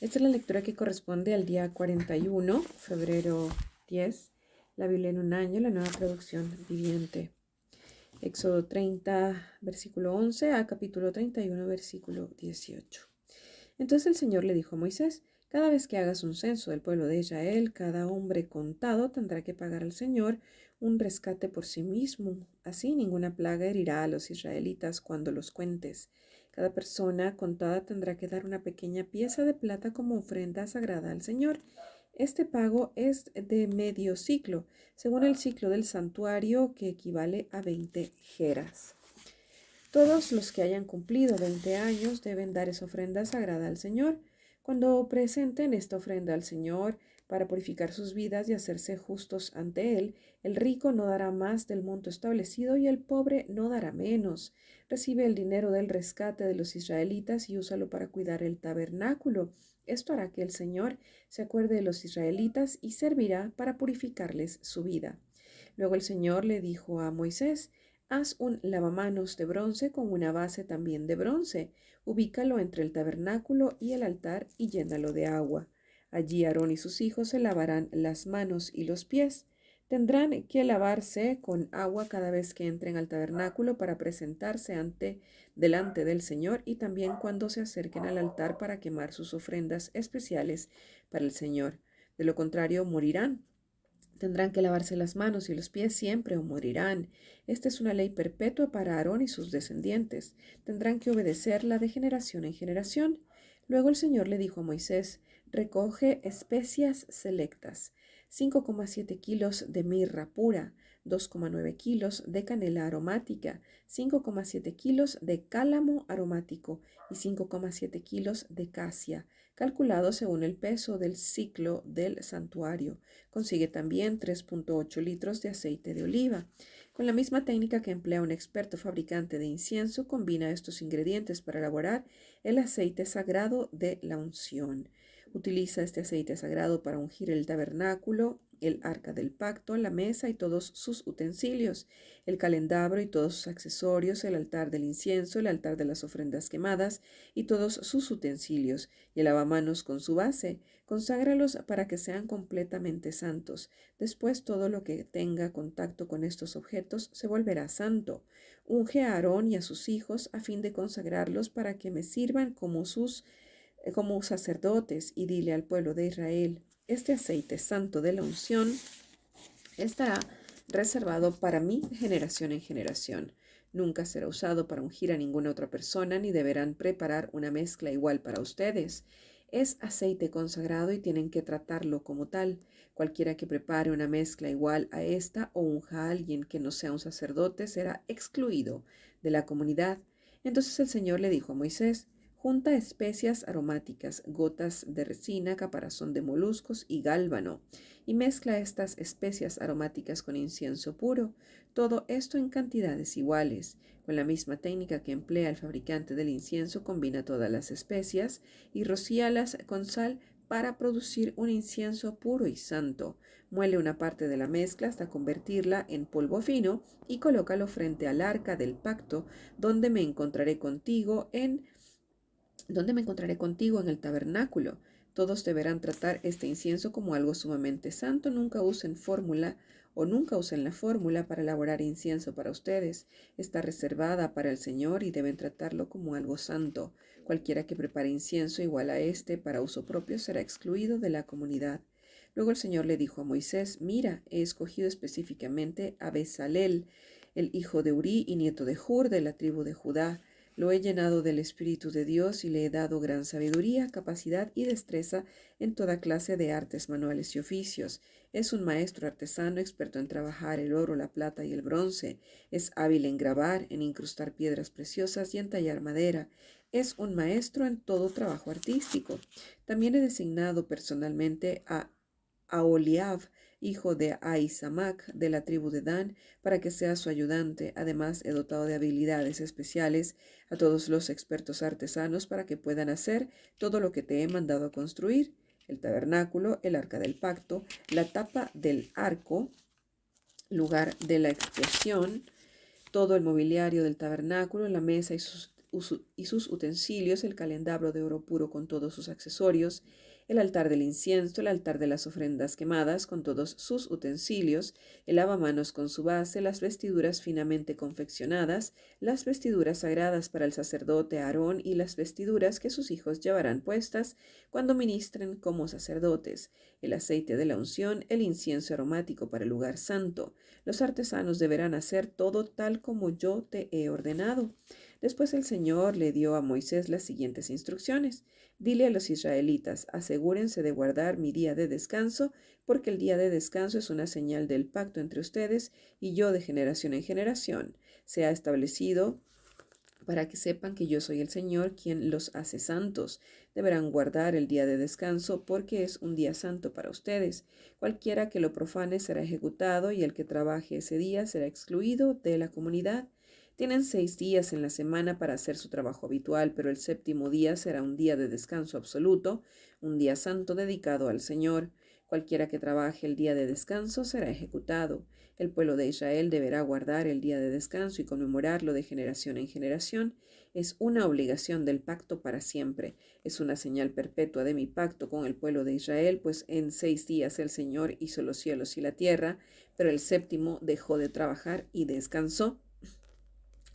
Esta es la lectura que corresponde al día 41, febrero 10, la Biblia en un año, la nueva traducción viviente. Éxodo 30, versículo 11 a capítulo 31, versículo 18. Entonces el Señor le dijo a Moisés: cada vez que hagas un censo del pueblo de Israel, cada hombre contado tendrá que pagar al Señor un rescate por sí mismo. Así ninguna plaga herirá a los israelitas cuando los cuentes. Cada persona contada tendrá que dar una pequeña pieza de plata como ofrenda sagrada al Señor. Este pago es de medio ciclo, según el ciclo del santuario, que equivale a 20 geras. Todos los que hayan cumplido 20 años deben dar esa ofrenda sagrada al Señor. Cuando presenten esta ofrenda al Señor para purificar sus vidas y hacerse justos ante Él, el rico no dará más del monto establecido y el pobre no dará menos. Recibe el dinero del rescate de los israelitas y úsalo para cuidar el tabernáculo. Esto hará que el Señor se acuerde de los israelitas y servirá para purificarles su vida. Luego el Señor le dijo a Moisés: haz un lavamanos de bronce con una base también de bronce. Ubícalo entre el tabernáculo y el altar y llénalo de agua. Allí Aarón y sus hijos se lavarán las manos y los pies. Tendrán que lavarse con agua cada vez que entren al tabernáculo para presentarse delante del Señor, y también cuando se acerquen al altar para quemar sus ofrendas especiales para el Señor. De lo contrario, morirán. Tendrán que lavarse las manos y los pies siempre o morirán. Esta es una ley perpetua para Aarón y sus descendientes. Tendrán que obedecerla de generación en generación. Luego el Señor le dijo a Moisés: recoge especias selectas, 5,7 kilos de mirra pura, 2,9 kilos de canela aromática, 5,7 kilos de cálamo aromático y 5,7 kilos de casia, calculado según el peso del ciclo del santuario. Consigue también 3,8 litros de aceite de oliva. Con la misma técnica que emplea un experto fabricante de incienso, combina estos ingredientes para elaborar el aceite sagrado de la unción. Utiliza este aceite sagrado para ungir el tabernáculo, el arca del pacto, la mesa y todos sus utensilios, el candelabro y todos sus accesorios, el altar del incienso, el altar de las ofrendas quemadas y todos sus utensilios, y el lavamanos con su base. Conságralos para que sean completamente santos. Después todo lo que tenga contacto con estos objetos se volverá santo. Unge a Aarón y a sus hijos a fin de consagrarlos para que me sirvan como sacerdotes, y dile al pueblo de Israel: este aceite santo de la unción estará reservado para mí de generación en generación. Nunca será usado para ungir a ninguna otra persona, ni deberán preparar una mezcla igual para ustedes. Es aceite consagrado y tienen que tratarlo como tal. Cualquiera que prepare una mezcla igual a esta o unja a alguien que no sea un sacerdote será excluido de la comunidad. Entonces el Señor le dijo a Moisés: junta especias aromáticas, gotas de resina, caparazón de moluscos y gálbano, y mezcla estas especias aromáticas con incienso puro, todo esto en cantidades iguales. Con la misma técnica que emplea el fabricante del incienso, combina todas las especias y rocíalas con sal para producir un incienso puro y santo. Muele una parte de la mezcla hasta convertirla en polvo fino y colócalo frente al arca del pacto, donde me encontraré contigo en el tabernáculo. Todos deberán tratar este incienso como algo sumamente santo. Nunca usen la fórmula para elaborar incienso para ustedes. Está reservada para el Señor y deben tratarlo como algo santo. Cualquiera que prepare incienso igual a este para uso propio será excluido de la comunidad. Luego el Señor le dijo a Moisés: mira, he escogido específicamente a Bezalel, el hijo de Uri y nieto de Hur, de la tribu de Judá. Lo he llenado del Espíritu de Dios y le he dado gran sabiduría, capacidad y destreza en toda clase de artes manuales y oficios. Es un maestro artesano, experto en trabajar el oro, la plata y el bronce. Es hábil en grabar, en incrustar piedras preciosas y en tallar madera. Es un maestro en todo trabajo artístico. También he designado personalmente a Aholiab, hijo de Ahisamac, de la tribu de Dan, para que sea su ayudante. Además, he dotado de habilidades especiales a todos los expertos artesanos para que puedan hacer todo lo que te he mandado construir: el tabernáculo, el arca del pacto, la tapa del arco, lugar de la expiación, todo el mobiliario del tabernáculo, la mesa y sus utensilios, el candelabro de oro puro con todos sus accesorios, el altar del incienso, el altar de las ofrendas quemadas con todos sus utensilios, el lavamanos con su base, las vestiduras finamente confeccionadas, las vestiduras sagradas para el sacerdote Aarón y las vestiduras que sus hijos llevarán puestas cuando ministren como sacerdotes, el aceite de la unción, el incienso aromático para el lugar santo. Los artesanos deberán hacer todo tal como yo te he ordenado. Después el Señor le dio a Moisés las siguientes instrucciones. Dile a los israelitas, asegúrense de guardar mi día de descanso, porque el día de descanso es una señal del pacto entre ustedes y yo de generación en generación. Se ha establecido para que sepan que yo soy el Señor quien los hace santos. Deberán guardar el día de descanso porque es un día santo para ustedes. Cualquiera que lo profane será ejecutado y el que trabaje ese día será excluido de la comunidad. Tienen 6 días en la semana para hacer su trabajo habitual, pero el séptimo día será un día de descanso absoluto, un día santo dedicado al Señor. Cualquiera que trabaje el día de descanso será ejecutado. El pueblo de Israel deberá guardar el día de descanso y conmemorarlo de generación en generación. Es una obligación del pacto para siempre. Es una señal perpetua de mi pacto con el pueblo de Israel, pues en 6 días el Señor hizo los cielos y la tierra, pero el séptimo dejó de trabajar y descansó.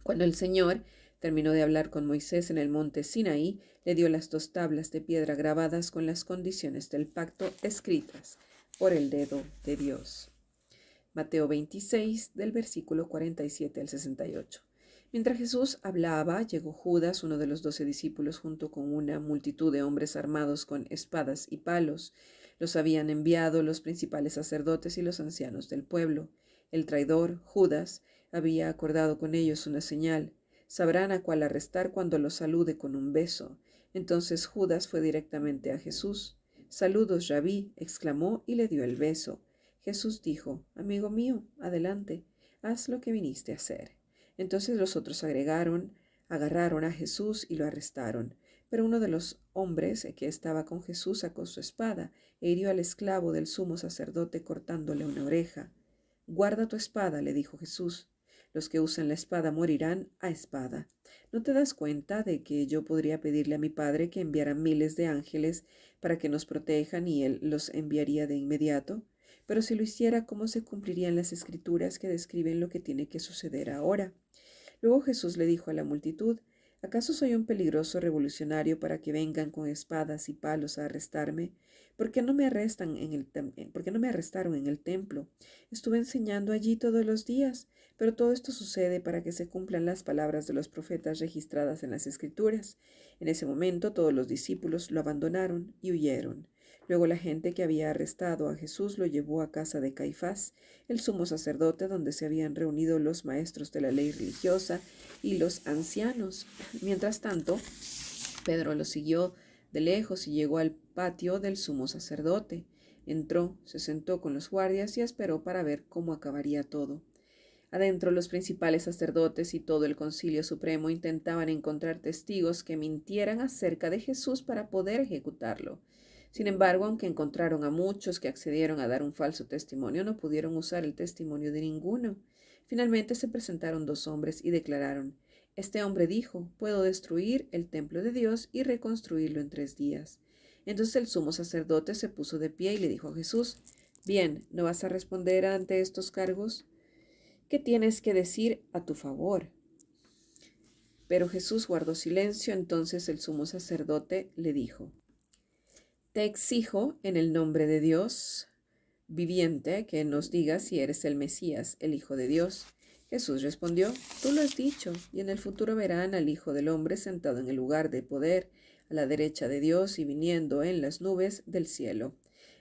Cuando el Señor terminó de hablar con Moisés en el monte Sinaí, le dio las 2 tablas de piedra grabadas con las condiciones del pacto escritas por el dedo de Dios. Mateo 26, del versículo 47 al 68. Mientras Jesús hablaba, llegó Judas, uno de los 12 discípulos, junto con una multitud de hombres armados con espadas y palos. Los habían enviado los principales sacerdotes y los ancianos del pueblo. El traidor, Judas, había acordado con ellos una señal. Sabrán a cuál arrestar cuando los salude con un beso. Entonces Judas fue directamente a Jesús. «Saludos, Rabí», exclamó y le dio el beso. Jesús dijo: «Amigo mío, adelante, haz lo que viniste a hacer». Entonces los otros agarraron a Jesús y lo arrestaron. Pero uno de los hombres que estaba con Jesús sacó su espada e hirió al esclavo del sumo sacerdote cortándole una oreja. «Guarda tu espada», le dijo Jesús. «Los que usan la espada morirán a espada. ¿No te das cuenta de que yo podría pedirle a mi Padre que enviara miles de ángeles para que nos protejan y Él los enviaría de inmediato? Pero si lo hiciera, ¿cómo se cumplirían las escrituras que describen lo que tiene que suceder ahora?» Luego Jesús le dijo a la multitud: «¿Acaso soy un peligroso revolucionario para que vengan con espadas y palos a arrestarme? ¿Por qué no me arrestaron en el templo? Estuve enseñando allí todos los días, pero todo esto sucede para que se cumplan las palabras de los profetas registradas en las Escrituras». En ese momento todos los discípulos lo abandonaron y huyeron. Luego la gente que había arrestado a Jesús lo llevó a casa de Caifás, el sumo sacerdote, donde se habían reunido los maestros de la ley religiosa y los ancianos. Mientras tanto, Pedro lo siguió de lejos y llegó al patio del sumo sacerdote. Entró, se sentó con los guardias y esperó para ver cómo acabaría todo. Adentro, los principales sacerdotes y todo el concilio supremo intentaban encontrar testigos que mintieran acerca de Jesús para poder ejecutarlo. Sin embargo, aunque encontraron a muchos que accedieron a dar un falso testimonio, no pudieron usar el testimonio de ninguno. Finalmente se presentaron 2 hombres y declararon: «Este hombre dijo: puedo destruir el templo de Dios y reconstruirlo en 3 días». Entonces el sumo sacerdote se puso de pie y le dijo a Jesús: «Bien, ¿no vas a responder ante estos cargos? ¿Qué tienes que decir a tu favor?». Pero Jesús guardó silencio. Entonces el sumo sacerdote le dijo: «Te exijo, en el nombre de Dios viviente, que nos digas si eres el Mesías, el Hijo de Dios». Jesús respondió: «Tú lo has dicho, y en el futuro verán al Hijo del Hombre sentado en el lugar de poder, a la derecha de Dios y viniendo en las nubes del cielo».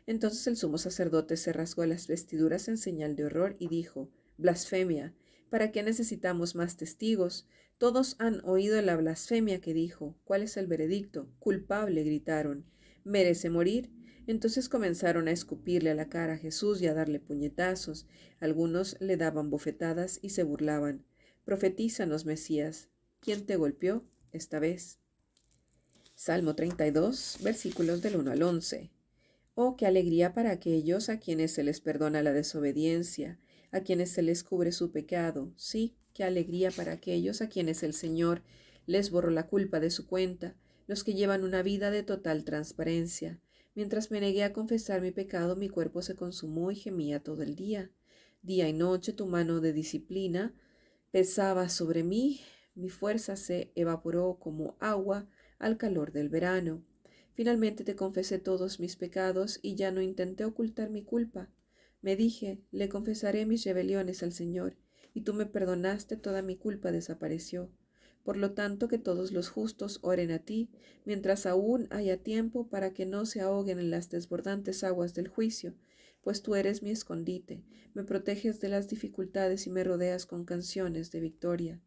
Entonces el sumo sacerdote se rasgó las vestiduras en señal de horror y dijo: «Blasfemia. ¿Para qué necesitamos más testigos? Todos han oído la blasfemia que dijo. ¿Cuál es el veredicto?». «Culpable», gritaron. «¿Merece morir?». Entonces comenzaron a escupirle a la cara a Jesús y a darle puñetazos. Algunos le daban bofetadas y se burlaban. «Profetízanos, Mesías. ¿Quién te golpeó esta vez?». Salmo 32, versículos del 1 al 11. Oh, qué alegría para aquellos a quienes se les perdona la desobediencia, a quienes se les cubre su pecado. Sí, qué alegría para aquellos a quienes el Señor Les borro la culpa de su cuenta, los que llevan una vida de total transparencia. Mientras me negué a confesar mi pecado, mi cuerpo se consumó y gemía todo el día. Día y noche tu mano de disciplina pesaba sobre mí, mi fuerza se evaporó como agua al calor del verano. Finalmente te confesé todos mis pecados y ya no intenté ocultar mi culpa. Me dije, le confesaré mis rebeliones al Señor, y tú me perdonaste, toda mi culpa desapareció. Por lo tanto, que todos los justos oren a ti, mientras aún haya tiempo, para que no se ahoguen en las desbordantes aguas del juicio, pues tú eres mi escondite, me proteges de las dificultades y me rodeas con canciones de victoria.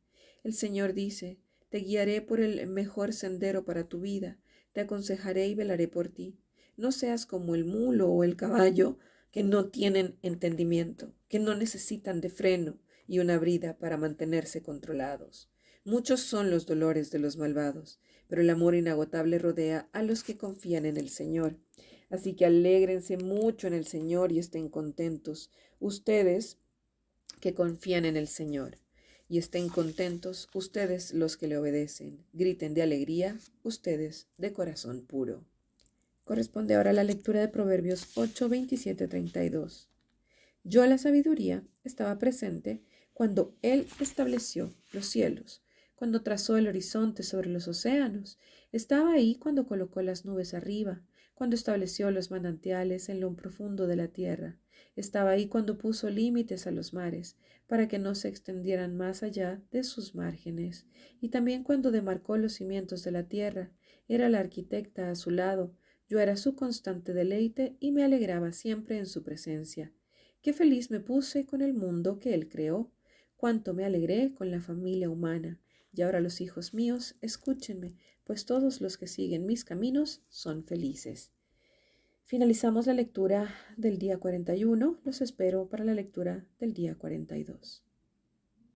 El Señor dice, te guiaré por el mejor sendero para tu vida, te aconsejaré y velaré por ti. No seas como el mulo o el caballo, que no tienen entendimiento, que no necesitan de freno y una brida para mantenerse controlados. Muchos son los dolores de los malvados, pero el amor inagotable rodea a los que confían en el Señor. Así que alégrense mucho en el Señor y estén contentos, ustedes que confían en el Señor. Y estén contentos ustedes los que le obedecen. Griten de alegría ustedes de corazón puro. Corresponde ahora a la lectura de Proverbios 8, 27, 32. Yo, la sabiduría, estaba presente cuando Él estableció los cielos, cuando trazó el horizonte sobre los océanos. Estaba ahí cuando colocó las nubes arriba, cuando estableció los manantiales en lo profundo de la tierra. Estaba ahí cuando puso límites a los mares, para que no se extendieran más allá de sus márgenes. Y también cuando demarcó los cimientos de la tierra. Era la arquitecta a su lado. Yo era su constante deleite y me alegraba siempre en su presencia. Qué feliz me puse con el mundo que Él creó, cuánto me alegré con la familia humana. Y ahora los hijos míos, escúchenme, pues todos los que siguen mis caminos son felices. Finalizamos la lectura del día 41. Los espero para la lectura del día 42.